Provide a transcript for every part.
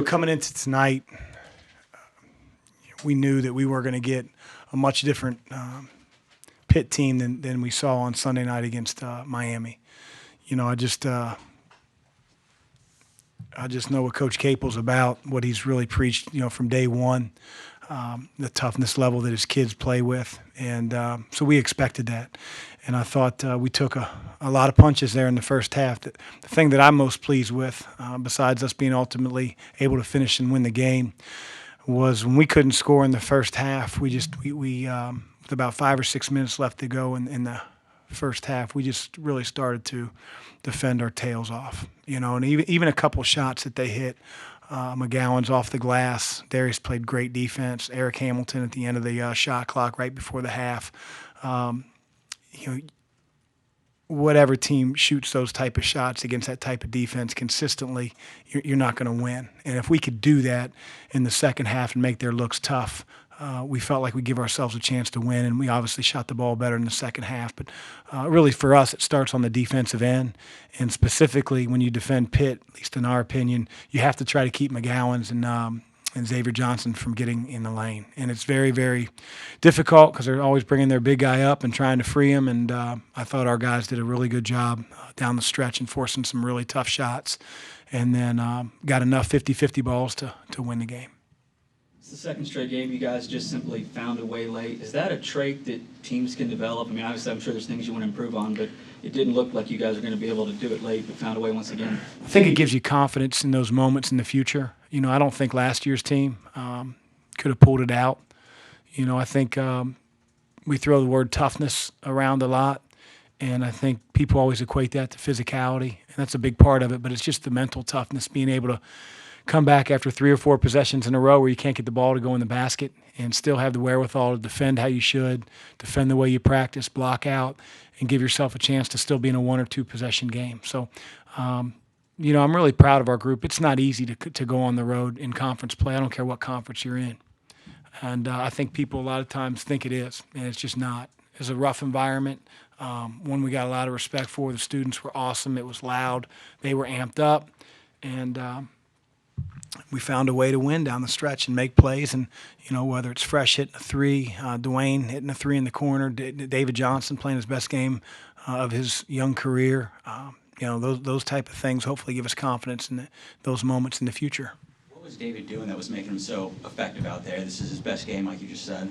Coming into tonight, we knew that we were going to get a much different Pitt team than we saw on Sunday night against Miami. I just know what Coach Capel's about, what he's really preached, from day one, the toughness level that his kids play with. And so we expected that. And I thought we took a lot of punches there in the first half. The thing that I'm most pleased with, besides us being ultimately able to finish and win the game, was when we couldn't score in the first half. We with about 5 or 6 minutes left to go in the first half, we just really started to defend our tails off. And even a couple shots that they hit, McGowan's off the glass. Darius played great defense. Eric Hamilton at the end of the shot clock right before the half. Whatever team shoots those type of shots against that type of defense consistently, you're not going to win. And if we could do that in the second half and make their looks tough, we felt like we give ourselves a chance to win, and we obviously shot the ball better in the second half. But really for us, it starts on the defensive end, and specifically when you defend Pitt, at least in our opinion, you have to try to keep McGowan's and Xavier Johnson from getting in the lane. And it's very, very difficult because they're always bringing their big guy up and trying to free him. And I thought our guys did a really good job down the stretch and forcing some really tough shots, and then got enough 50-50 balls to win the game. It's the second straight game you guys just simply found a way late. Is that a trait that teams can develop? I mean, obviously I'm sure there's things you want to improve on, but it didn't look like you guys were going to be able to do it late, but found a way once again. I think it gives you confidence in those moments in the future. I don't think last year's team could have pulled it out. I think we throw the word toughness around a lot, and I think people always equate that to physicality, and that's a big part of it, but it's just the mental toughness, being able to come back after 3 or 4 possessions in a row where you can't get the ball to go in the basket and still have the wherewithal to defend how you should, defend the way you practice, block out, and give yourself a chance to still be in a 1 or 2 possession game. So, I'm really proud of our group. It's not easy to go on the road in conference play. I don't care what conference you're in. And I think people a lot of times think it is, and it's just not. It's a rough environment, one we got a lot of respect for. The students were awesome. It was loud. They were amped up. And we found a way to win down the stretch and make plays. And, whether it's Fresh hitting a 3, Dwayne hitting a 3 in the corner, David Johnson playing his best game of his young career, those type of things hopefully give us confidence in those moments in the future. What was David doing that was making him so effective out there? This is his best game, like you just said.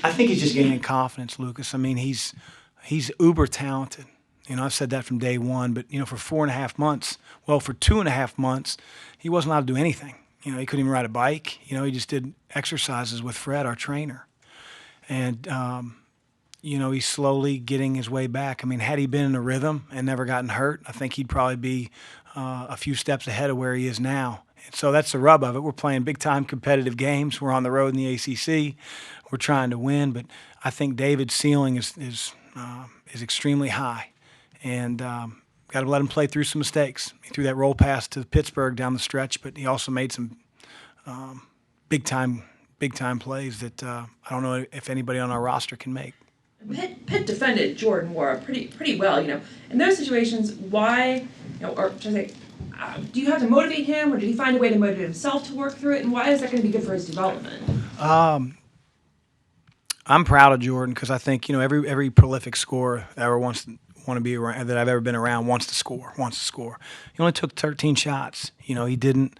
I think he's just gaining confidence, Lucas. I mean, he's uber talented. I've said that from day one, but, for 4.5 months, for 2.5 months, he wasn't allowed to do anything. He couldn't even ride a bike. He just did exercises with Fred, our trainer. And, he's slowly getting his way back. I mean, had he been in a rhythm and never gotten hurt, I think he'd probably be a few steps ahead of where he is now. And so that's the rub of it. We're playing big-time competitive games. We're on the road in the ACC. We're trying to win, but I think David's ceiling is extremely high. And got to let him play through some mistakes. He threw that roll pass to Pittsburgh down the stretch, but he also made some big-time plays that I don't know if anybody on our roster can make. Pitt defended Jordan Moore pretty well. In those situations, why, or should I say, do you have to motivate him, or did he find a way to motivate himself to work through it? And why is that going to be good for his development? I'm proud of Jordan because I think every prolific scorer that ever want to be around, that I've ever been around wants to score. He only took 13 shots. He didn't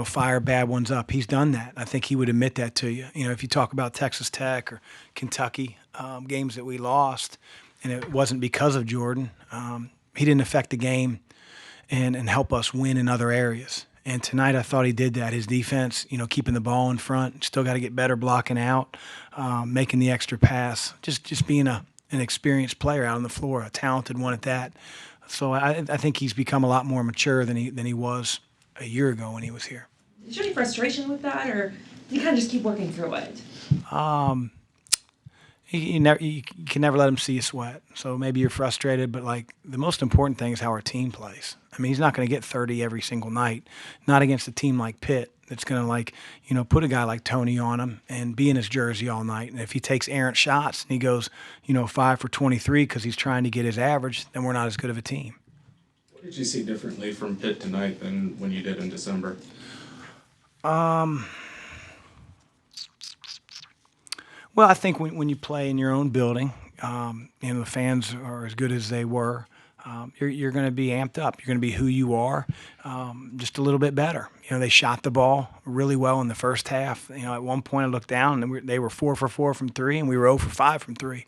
fire bad ones up. He's done that. I think he would admit that to you. If you talk about Texas Tech or Kentucky games that we lost, and it wasn't because of Jordan, he didn't affect the game and help us win in other areas. And tonight I thought he did that. His defense, keeping the ball in front, still got to get better blocking out, making the extra pass, just being an experienced player out on the floor, a talented one at that. So I think he's become a lot more mature than he was a year ago when he was here. Is there any frustration with that, or do you kind of just keep working through it? You can never let him see you sweat. So maybe you're frustrated, but the most important thing is how our team plays. I mean, he's not going to get 30 every single night, not against a team like Pitt that's going to put a guy like Tony on him and be in his jersey all night. And if he takes errant shots and he goes, 5 for 23 because he's trying to get his average, then we're not as good of a team. What did you see differently from Pitt tonight than when you did in December? Well, I think when you play in your own building, the fans are as good as they were. You're going to be amped up. You're going to be who you are, just a little bit better. They shot the ball really well in the first half. At one point I looked down and they were 4 for 4 from three, and we were 0 for 5 from three.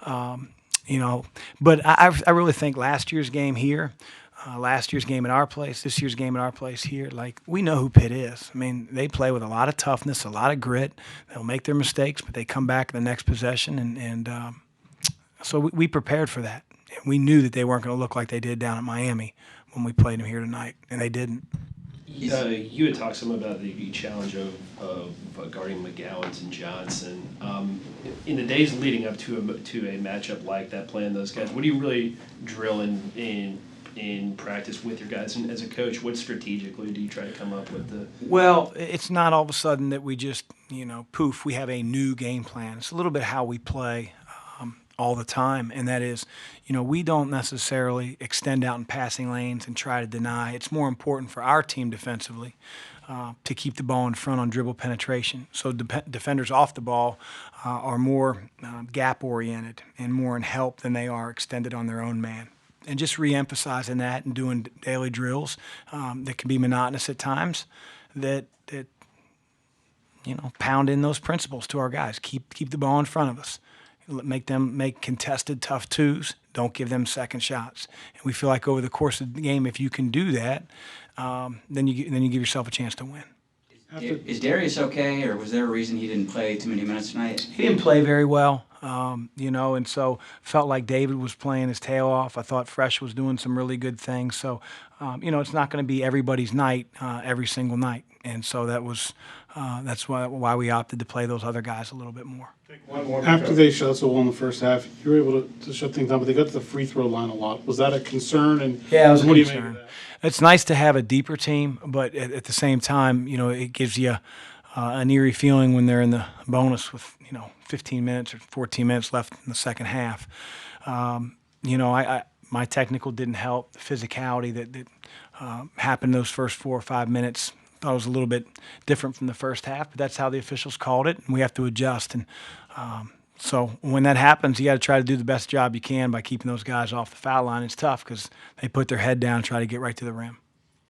But I really think last year's game here, last year's game at our place, this year's game at our place here, like, we know who Pitt is. I mean, they play with a lot of toughness, a lot of grit. They'll make their mistakes, but they come back in the next possession, and so we prepared for that. And we knew that they weren't going to look like they did down at Miami when we played them here tonight, and they didn't. You had talked some about the challenge of guarding McGowens and Johnson. In the days leading up to a matchup like that, playing those guys, what do you really drill in practice with your guys? And as a coach, what strategically do you try to come up with? Well, it's not all of a sudden that we just, poof, we have a new game plan. It's a little bit how we play all the time, and that is, we don't necessarily extend out in passing lanes and try to deny. It's more important for our team defensively to keep the ball in front on dribble penetration. So defenders off the ball are more gap-oriented and more in help than they are extended on their own man. And just re-emphasizing that and doing daily drills that can be monotonous at times, that pound in those principles to our guys. Keep the ball in front of us. Make them make contested tough twos. Don't give them second shots. And we feel like over the course of the game, if you can do that, then you give yourself a chance to win. Is Darius okay, or was there a reason he didn't play too many minutes tonight? He didn't play very well, and so felt like David was playing his tail off. I thought Fresh was doing some really good things. So, it's not going to be everybody's night every single night, and so that's why we opted to play those other guys a little bit more. After they shot so well in the first half, you were able to shut things down, but they got to the free throw line a lot. Was that a concern? And yeah, it was a what do you concern. make of that? It's nice to have a deeper team, but at the same time, it gives you an eerie feeling when they're in the bonus with 15 minutes or 14 minutes left in the second half. My technical didn't help. The physicality that happened those first 4 or 5 minutes, thought it was a little bit different from the first half, but that's how the officials called it, and we have to adjust. And so when that happens, you got to try to do the best job you can by keeping those guys off the foul line. It's tough because they put their head down and try to get right to the rim.